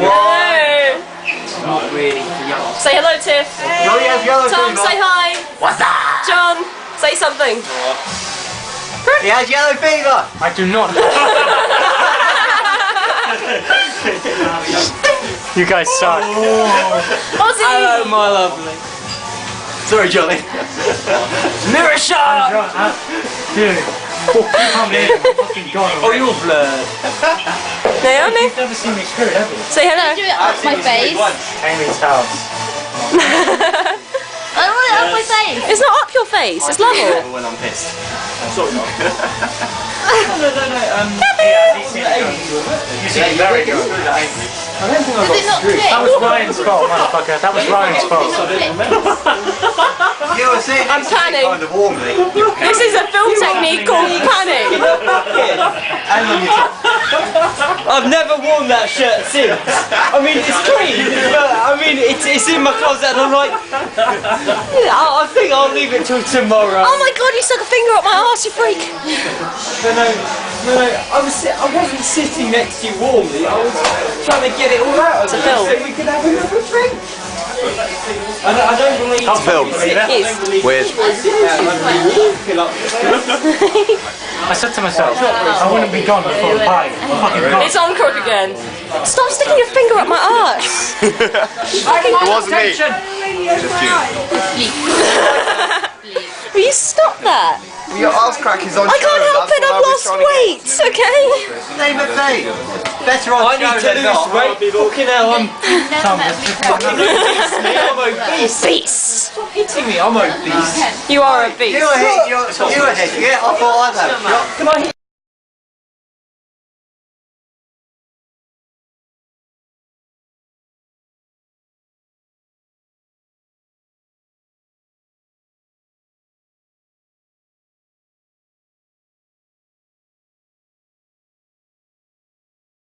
Yay! Not really. Say hello, Tiff. Tom, say hi. What's that? John, say something. He has yellow fever. I do not. You guys suck. Ozzy! Hello, my lovely. Sorry, Johnny. Mirror shot! Dude. Come in. Fucking God. Oh, you're blurred. Naomi, You've never seen me screwed, have you? say hello. Do it up my face. Amy's house. I don't want it up my face. It's not up your face, it's level. When I'm pissed. Sorry, not. You seem very good. I don't think I Is it not clear? That was Ryan's fault, motherfucker. That was Ryan's fault. You were saying I'm panning. kind of warmly. This is a film technique called panning. And on your top. I've never worn that shirt since. I mean, it's clean, but I mean, it's in my closet, and I'm like, I think I'll leave it till tomorrow. Oh my god, you stuck a finger up my arse, you freak. No, I wasn't sitting next to you warmly. I was trying to get it all out of It's a you film. so we could have another drink. I don't believe It's a film. It is. Weird. I said to myself, I wouldn't be gone before the party. I'm fucking gone. It's on crook again. Stop sticking your finger up my arse. It wasn't me. Just you. Will you stop that? Your ass crack is on I can't help it, I've lost weight, okay? Name a thing. Better on I need to lose weight. Fucking hell, I'm obese. Beast. Stop hitting me, I'm obese. You are a beast. You were hit. I thought I'd have. Can I hit